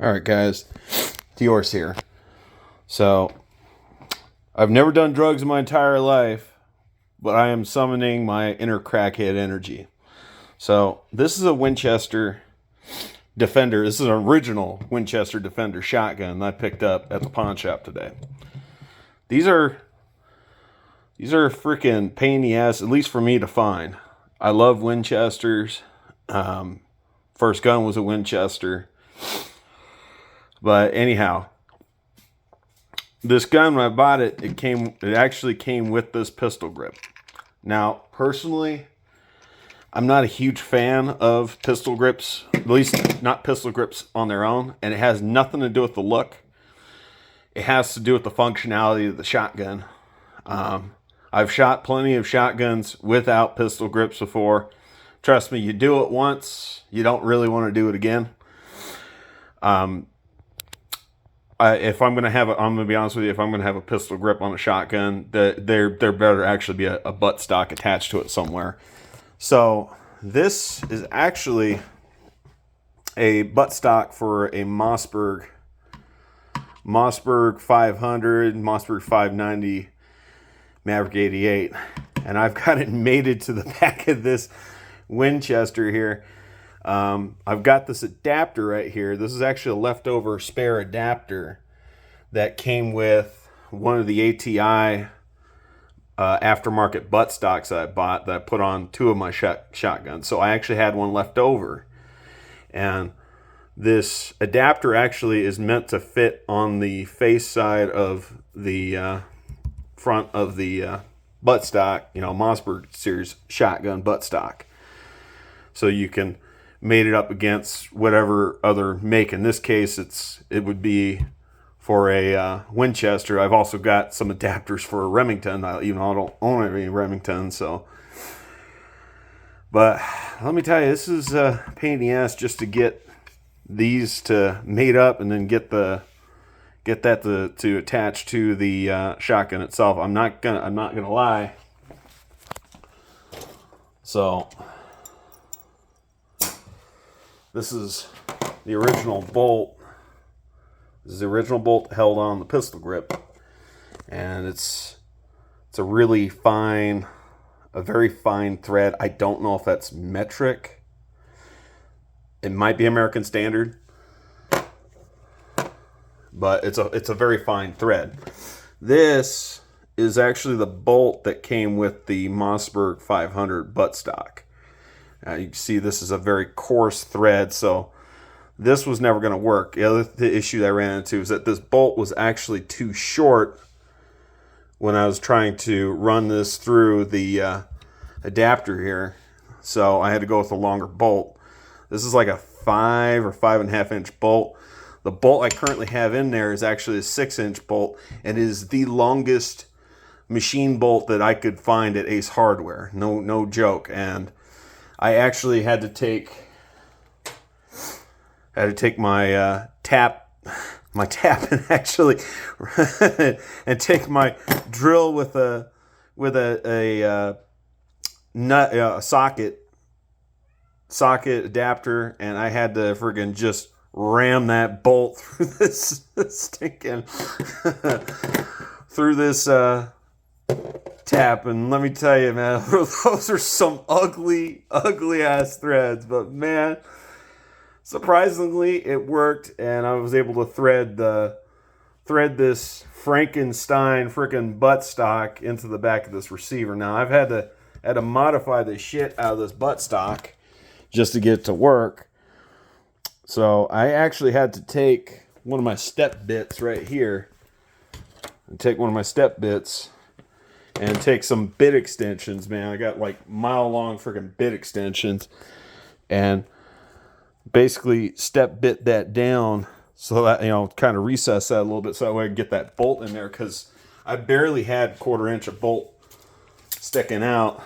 All right, guys, Dior's here. So, I've never done drugs in my entire life, but I am summoning my inner crackhead energy. So, this is a Winchester Defender. This is an original Winchester Defender shotgun that I picked up at the pawn shop today. These are freaking pain in the ass, at least for me to find. I love Winchesters. First gun was a Winchester. But anyhow, this gun, when I bought it, it actually came with this pistol grip. Now, personally, I'm not a huge fan of pistol grips, at least not pistol grips on their own, and it has nothing to do with the look. It has to do with the functionality of the shotgun. I've shot plenty of shotguns without pistol grips before. Trust me, you do it once, you don't really want to do it again. If I'm gonna have, I'm gonna be honest with you. If I'm gonna have a pistol grip on a shotgun, there better actually be a buttstock attached to it somewhere. So this is actually a buttstock for a Mossberg 500, Mossberg 590, Maverick 88, and I've got it mated to the back of this Winchester here. I've got this adapter right here. This is actually a leftover spare adapter that came with one of the ATI aftermarket buttstocks that I bought that I put on two of my shotguns. So I actually had one left over. And this adapter actually is meant to fit on the face side of the front of the buttstock, Mossberg series shotgun buttstock. So you can mate it up against whatever other make. In this case, it would be for a Winchester. I've also got some adapters for a Remington. I don't own any Remington, so. But let me tell you, this is a pain in the ass just to get these to mate up and then get that to attach to the shotgun itself. I'm not gonna lie. So. This is the original bolt. This is the original bolt held on the pistol grip. And it's a really fine, a very fine thread. I don't know if that's metric. It might be American Standard. But it's a very fine thread. This is actually the bolt that came with the Mossberg 500 buttstock. You can see this is a very coarse thread, so this was never going to work. The issue that I ran into is that this bolt was actually too short when I was trying to run this through the adapter here. So I had to go with a longer bolt. This is like a 5 or 5.5 inch bolt. The bolt I currently have in there is actually a 6-inch bolt, and it is the longest machine bolt that I could find at Ace Hardware. No joke. And I actually had to take my tap and actually and take my drill with a nut, a socket adapter, and I had to friggin' just ram that bolt through this stinking through this tap. And let me tell you, man, those are some ugly ass threads, but man, surprisingly it worked, and I was able to thread this Frankenstein freaking buttstock into the back of this receiver. Now I've had to modify the shit out of this buttstock just to get it to work. So I actually had to take one of my step bits right here and take some bit extensions, man. I got like mile-long freaking bit extensions, and basically step bit that down so that, kind of recess that a little bit so that way I can get that bolt in there, because I barely had 1/4 inch of bolt sticking out,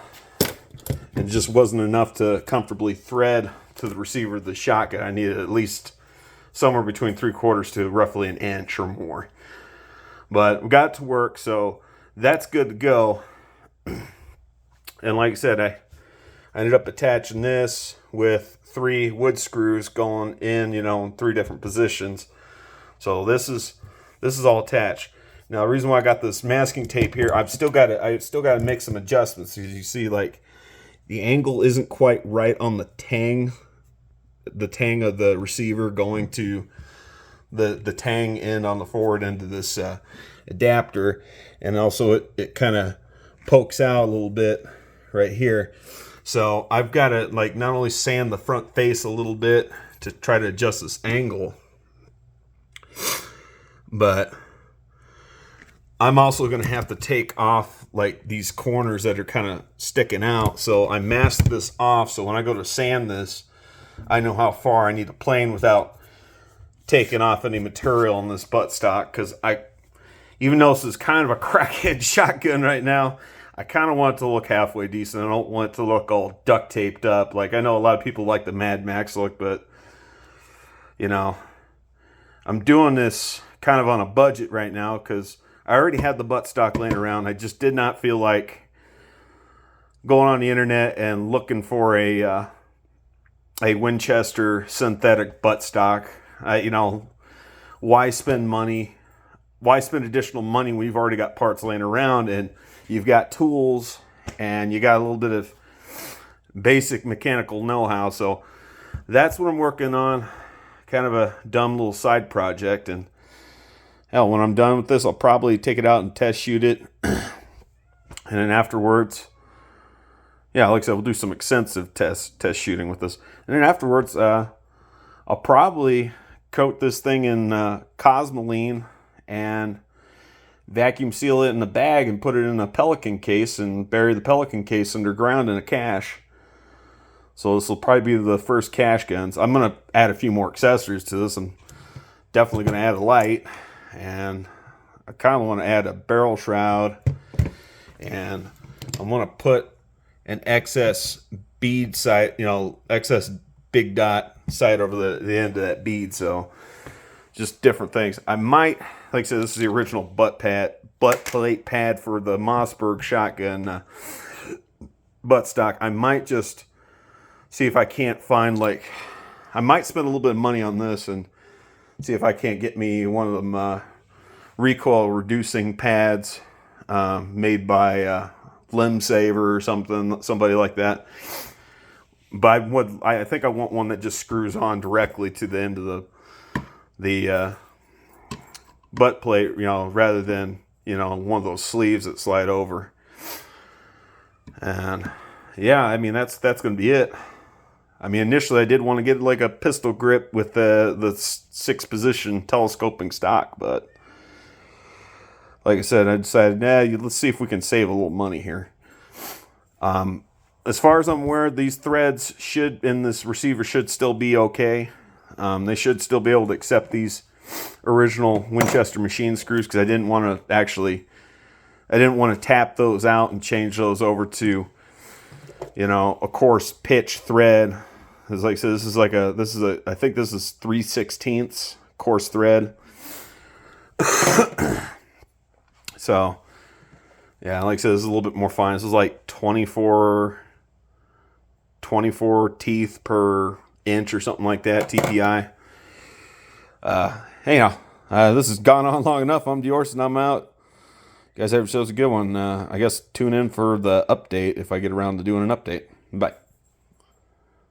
and it just wasn't enough to comfortably thread to the receiver of the shotgun. I needed at least somewhere between 3/4 to roughly 1 inch or more. But we got it to work, so that's good to go. And like I said, I ended up attaching this with 3 wood screws going in, in 3 different positions. So this is all attached. Now the reason why I got this masking tape here, I've still got to make some adjustments. As you see, like the angle isn't quite right on the tang of the receiver going to the tang end on the forward end of this adapter, and also it kind of pokes out a little bit right here. So I've got to like not only sand the front face a little bit to try to adjust this angle, but I'm also going to have to take off like these corners that are kind of sticking out. So I masked this off, so when I go to sand this, I know how far I need to plane without taking off any material on this buttstock. Because even though this is kind of a crackhead shotgun right now, I kind of want it to look halfway decent. I don't want it to look all duct taped up. Like, I know a lot of people like the Mad Max look, but I'm doing this kind of on a budget right now because I already had the buttstock laying around. I just did not feel like going on the internet and looking for a Winchester synthetic buttstock. Why spend money? Why spend additional money when you've already got parts laying around and you've got tools and you got a little bit of basic mechanical know-how? So that's what I'm working on. Kind of a dumb little side project. And hell, when I'm done with this, I'll probably take it out and test shoot it. And then afterwards, yeah, like I said, we'll do some extensive test shooting with this. And then afterwards, I'll probably coat this thing in Cosmoline and vacuum seal it in a bag and put it in a Pelican case and bury the Pelican case underground in a cache. So this will probably be the first cache guns. I'm going to add a few more accessories to this. I'm definitely going to add a light. And I kind of want to add a barrel shroud. And I want to put an excess bead sight, excess big dot sight over the end of that bead. So just different things. I might, like I said, this is the original butt plate pad for the Mossberg shotgun buttstock. I might just see if I can't find, I might spend a little bit of money on this and see if I can't get me one of them recoil reducing pads made by Limb Saver or somebody like that. But I think I want one that just screws on directly to the end of the butt plate, rather than one of those sleeves that slide over. And yeah, I mean that's going to be it. I mean, initially I did want to get like a pistol grip with the 6-position telescoping stock, but like I said, I decided, let's see if we can save a little money here. As far as I'm aware, these threads in this receiver should still be okay. They should still be able to accept these original Winchester machine screws, because I didn't want to tap those out and change those over to, a coarse pitch thread. As like I said, I think this is 3/16 coarse thread. So, yeah, like I said, this is a little bit more fine. This is like 24 teeth per inch or something like that, TPI. Anyhow, this has gone on long enough. I'm Diorce, and I'm out. You guys have yourselves a good one. I guess tune in for the update if I get around to doing an update. Bye.